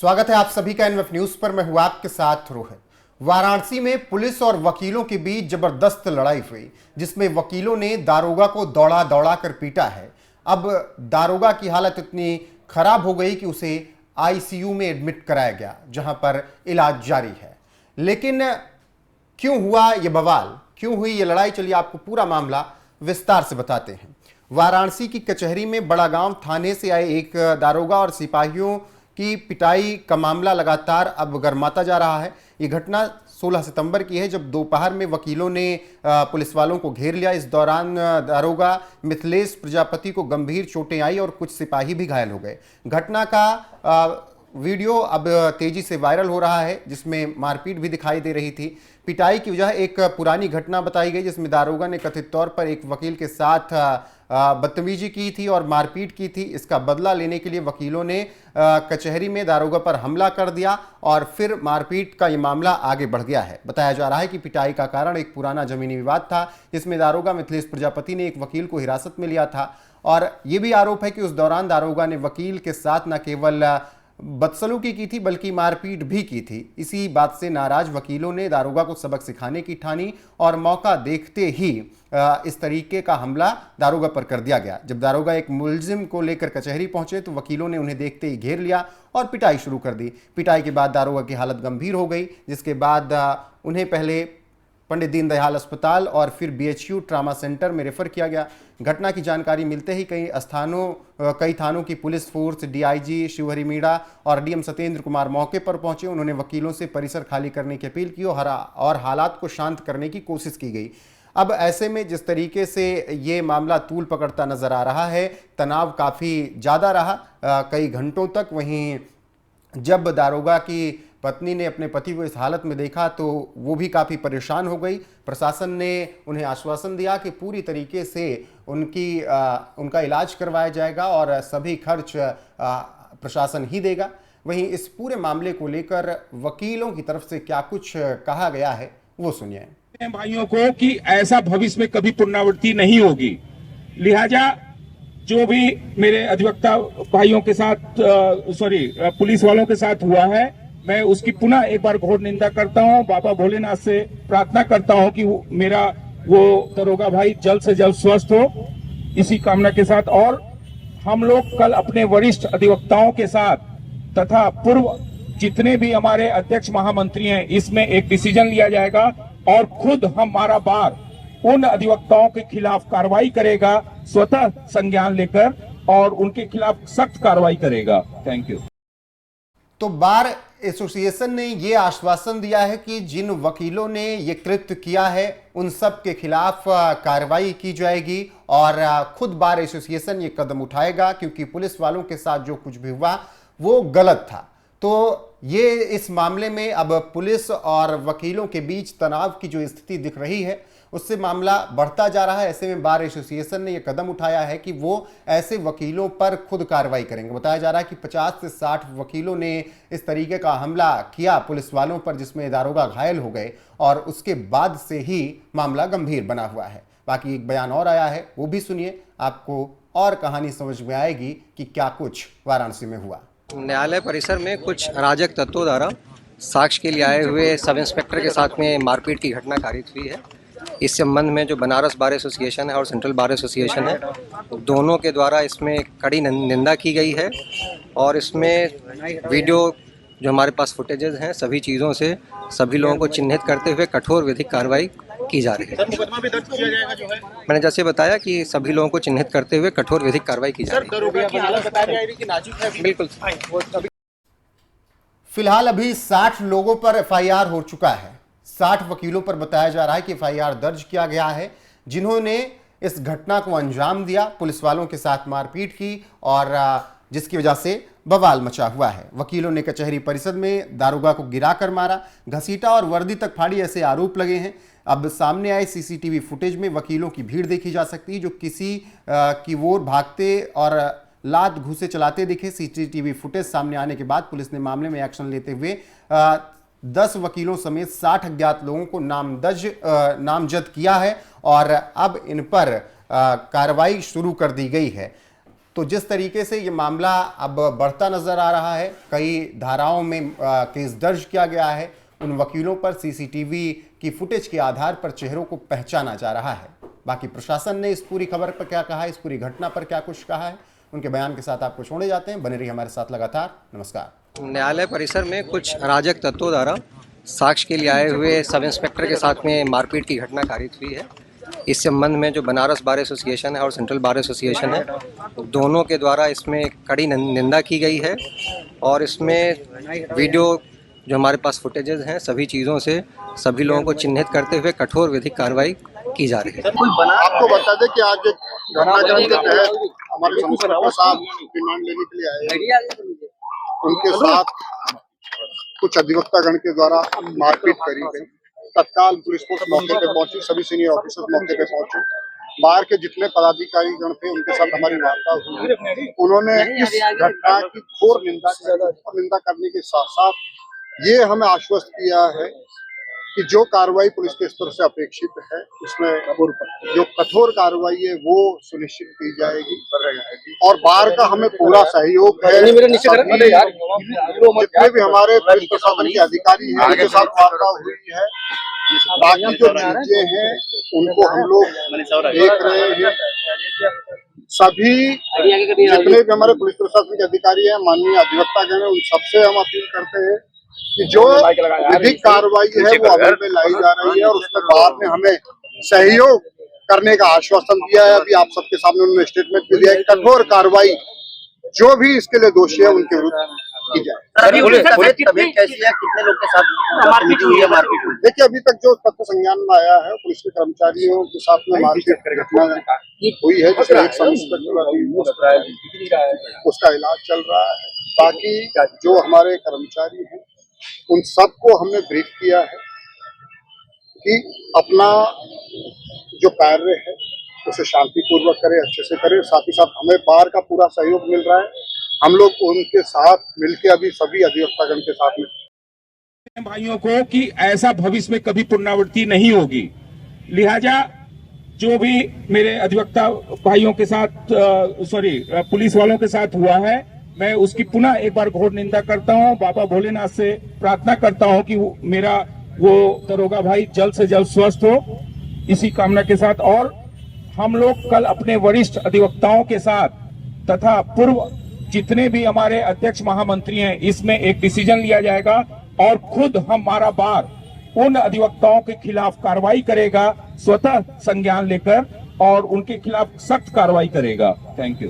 स्वागत है आप सभी का एनएफ न्यूज पर। मैं हूं आपके साथ रोहित। वाराणसी में पुलिस और वकीलों के बीच जबरदस्त लड़ाई हुई, जिसमें वकीलों ने दारोगा को दौड़ा दौड़ा कर पीटा है। अब दारोगा की हालत इतनी खराब हो गई कि उसे आईसीयू में एडमिट कराया गया, जहां पर इलाज जारी है। लेकिन क्यों हुआ ये बवाल, क्यों हुई ये लड़ाई, चलिए आपको पूरा मामला विस्तार से बताते हैं। वाराणसी की कचहरी में बड़ागांव थाने से आए एक दारोगा और सिपाहियों की पिटाई का मामला लगातार अब गर्माता जा रहा है। ये घटना 16 सितंबर की है, जब दोपहर में वकीलों ने पुलिस वालों को घेर लिया। इस दौरान दारोगा मिथिलेश प्रजापति को गंभीर चोटें आई और कुछ सिपाही भी घायल हो गए। घटना का वीडियो अब तेजी से वायरल हो रहा है, जिसमें मारपीट भी दिखाई दे रही थी। पिटाई की वजह एक पुरानी घटना बताई गई, जिसमें दारोगा ने कथित तौर पर एक वकील के साथ बदतमीजी की थी और मारपीट की थी। इसका बदला लेने के लिए वकीलों ने कचहरी में दारोगा पर हमला कर दिया और फिर मारपीट का ये मामला आगे बढ़ गया है। बताया जा रहा है कि पिटाई का कारण एक पुराना जमीनी विवाद था, जिसमें दारोगा मिथिलेश प्रजापति ने एक वकील को हिरासत में लिया था। और ये भी आरोप है कि उस दौरान दारोगा ने वकील के साथ न केवल बदसलूकी की थी बल्कि मारपीट भी की थी। इसी बात से नाराज वकीलों ने दारोगा को सबक सिखाने की ठानी और मौका देखते ही इस तरीके का हमला दारोगा पर कर दिया गया। जब दारोगा एक मुलजिम को लेकर कचहरी पहुंचे तो वकीलों ने उन्हें देखते ही घेर लिया और पिटाई शुरू कर दी। पिटाई के बाद दारोगा की हालत गंभीर हो गई, जिसके बाद उन्हें पहले पंडित दीनदयाल अस्पताल और फिर बीएचयू ट्रामा सेंटर में रेफर किया गया। घटना की जानकारी मिलते ही कई थानों की police force, DIG Shivhari Meena और डीएम सत्येंद्र कुमार मौके पर पहुंचे। उन्होंने वकीलों से परिसर खाली करने की अपील की और हालात को शांत करने की कोशिश की गई। अब ऐसे में जिस तरीके से ये मामला तूल पकड़ता नजर आ रहा है, तनाव काफ़ी ज़्यादा रहा कई घंटों तक। वहीं जब दारोगा की पत्नी ने अपने पति को इस हालत में देखा तो वो भी काफ़ी परेशान हो गई। प्रशासन ने उन्हें आश्वासन दिया कि पूरी तरीके से उनका इलाज करवाया जाएगा और सभी खर्च प्रशासन ही देगा। वहीं इस पूरे मामले को लेकर वकीलों की तरफ से क्या कुछ कहा गया है, वो सुनिए। भाइयों को कि ऐसा भविष्य में कभी पुनरावृत्ति नहीं होगी, लिहाजा जो भी मेरे अधिवक्ता भाइयों के साथ पुलिस वालों के साथ हुआ है, मैं उसकी पुनः एक बार घोर निंदा करता हूं। बाबा भोलेनाथ से प्रार्थना करता हूं कि मेरा वो दरोगा भाई जल्द से जल्द स्वस्थ हो, इसी कामना के साथ। और हम लोग कल अपने वरिष्ठ अधिवक्ताओं के साथ तथा पूर्व जितने भी हमारे अध्यक्ष महामंत्री हैं, इसमें एक डिसीजन लिया जाएगा और खुद हमारा बार उन अधिवक्ताओं के खिलाफ कार्रवाई करेगा, स्वतः संज्ञान लेकर, और उनके खिलाफ सख्त कार्रवाई करेगा। Thank you. तो बार एसोसिएशन ने यह आश्वासन दिया है कि जिन वकीलों ने यह कृत्य किया है उन सब के खिलाफ कार्रवाई की जाएगी और खुद बार एसोसिएशन ये कदम उठाएगा, क्योंकि पुलिस वालों के साथ जो कुछ भी हुआ वो गलत था। तो ये इस मामले में अब पुलिस और वकीलों के बीच तनाव की जो स्थिति दिख रही है, उससे मामला बढ़ता जा रहा है। ऐसे में बार एसोसिएशन ने यह कदम उठाया है कि वो ऐसे वकीलों पर खुद कार्रवाई करेंगे। बताया जा रहा है कि 50 से 60 वकीलों ने इस तरीके का हमला किया पुलिस वालों पर, जिसमें दारोगा घायल हो गए और उसके बाद से ही मामला गंभीर बना हुआ है। बाकी एक बयान और आया है, वो भी सुनिए, आपको और कहानी समझ में आएगी कि क्या कुछ वाराणसी में हुआ। न्यायालय परिसर में कुछ अराजक तत्वों द्वारा साक्ष्य के लिए आए हुए सब इंस्पेक्टर के साथ में मारपीट की घटना कारित हुई है। इस संबंध में जो बनारस बार एसोसिएशन है और सेंट्रल बार एसोसिएशन है, दोनों के द्वारा इसमें कड़ी निंदा की गई है और इसमें वीडियो जो हमारे पास फुटेजेस हैं, सभी चीज़ों से सभी लोगों को चिन्हित करते हुए कठोर विधिक कार्रवाई की जा रही है। मुकदमा भी दर्ज किया जाएगा जो है, मैंने जैसे बताया कि सभी लोगों को चिन्हित करते हुए कठोर विधिक कार्रवाई की जा रही है। बिल्कुल। फिलहाल अभी 60 लोगों पर एफआईआर हो चुका है। 60 वकीलों पर बताया जा रहा है कि एफआईआर दर्ज किया गया है, जिन्होंने इस घटना को अंजाम दिया, पुलिस वालों के साथ मारपीट की और जिसकी वजह से बवाल मचा हुआ है। वकीलों ने कचहरी परिषद में दारोगा को गिराकर मारा, घसीटा और वर्दी तक फाड़ी, ऐसे आरोप लगे हैं। अब सामने आए सीसीटीवी फुटेज में वकीलों की भीड़ देखी जा सकती है, जो किसी की ओर भागते और लात घूसे चलाते दिखे। सीसीटीवी फुटेज सामने आने के बाद पुलिस ने मामले में एक्शन लेते हुए 10 वकीलों समेत 60 अज्ञात लोगों को नामजद किया है और अब इन पर कार्रवाई शुरू कर दी गई है। तो जिस तरीके से ये मामला अब बढ़ता नजर आ रहा है, कई धाराओं में केस दर्ज किया गया है, उन वकीलों पर सीसीटीवी की फुटेज के आधार पर चेहरों को पहचाना जा रहा है। बाकी प्रशासन ने इस पूरी खबर पर क्या कहा है, इस पूरी घटना पर क्या कुछ कहा है, उनके बयान के साथ आपको छोड़े जाते हैं। बने रहिए हमारे साथ लगातार। नमस्कार। न्यायालय परिसर में कुछ अराजक तत्वों द्वारा साक्ष्य के लिए आए हुए सब इंस्पेक्टर के साथ में मारपीट की घटना कारित हुई है। इस संबंध में जो बनारस बार एसोसिएशन है और सेंट्रल बार एसोसिएशन है, दोनों के द्वारा इसमें कड़ी निंदा की गई है और इसमें वीडियो जो हमारे पास फुटेजेस हैं, सभी चीज़ों से सभी लोगों को चिन्हित करते हुए कठोर विधिक कार्रवाई की जा रही है। आपको बता दें कि आज एक घटनाक्रम के तहत हमारे संस्था के साथ रिमांड लेने के लिए आए, उनके साथ कुछ अधिवक्तागण के द्वारा मारपीट करी गई। तत्काल पुलिस फोर्स मौके पे पहुंची, सभी सीनियर ऑफिसर्स मौके पे पहुंचे। बाहर के जितने पदाधिकारी गण थे उनके साथ हमारी वार्ता हुई। उन्होंने इस घटना की घोर निंदा करने के साथ साथ ये हमें आश्वस्त किया है कि जो कार्रवाई पुलिस के स्तर से अपेक्षित है, उसमें जो कठोर कार्रवाई है वो सुनिश्चित की जाएगी और बार का हमें पूरा सहयोग है। जितने भी हमारे पुलिस प्रशासन के अधिकारी हैं उनके साथ वार्ता हुई है। बाकी जो चीजें हैं उनको हम लोग देख रहे हैं। सभी जितने भी हमारे पुलिस प्रशासन के अधिकारी हैं, माननीय अधिवक्तागण हैं, उन सबसे हम अपील करते हैं कि जो विधिक कार्रवाई है वो अमल में लाई जा रही है और उसमें बार ने हमें सहयोग करने का आश्वासन दिया है। अभी आप सबके सामने उन्होंने स्टेटमेंट भी दिया है कि कठोर कार्रवाई जो भी इसके लिए दोषी है उनके विरुद्ध की जाए। कितने लोग के साथ मारपीट हुई है? देखिए, अभी तक जो तथ्य संज्ञान में आया है, पुलिस के कर्मचारियों के साथ में मारपीट घटना हुई है, जिसमें एक सब इंस्पेक्टर उसका इलाज चल रहा है। बाकी जो हमारे कर्मचारी हैं उन सबको हमने ब्रीफ किया है कि अपना जो कार्य है उसे शांतिपूर्वक करें, अच्छे से करें। साथ ही साथ हमें बार का पूरा सहयोग मिल रहा है। हम लोग उनके साथ मिलकर अभी सभी अधिवक्तागण के साथ में भाइयों को कि ऐसा भविष्य में कभी पुनरावृत्ति नहीं होगी। लिहाजा जो भी मेरे अधिवक्ता भाइयों के साथ पुलिस वालों के साथ हुआ है, मैं उसकी पुनः एक बार घोर निंदा करता हूं। बाबा भोलेनाथ से प्रार्थना करता हूं कि मेरा वो दरोगा भाई जल्द से जल्द स्वस्थ हो, इसी कामना के साथ। और हम लोग कल अपने वरिष्ठ अधिवक्ताओं के साथ तथा पूर्व जितने भी हमारे अध्यक्ष महामंत्री हैं, इसमें एक डिसीजन लिया जाएगा और खुद हमारा बार उन अधिवक्ताओं के खिलाफ कार्रवाई करेगा, स्वतः संज्ञान लेकर, और उनके खिलाफ सख्त कार्रवाई करेगा। Thank you.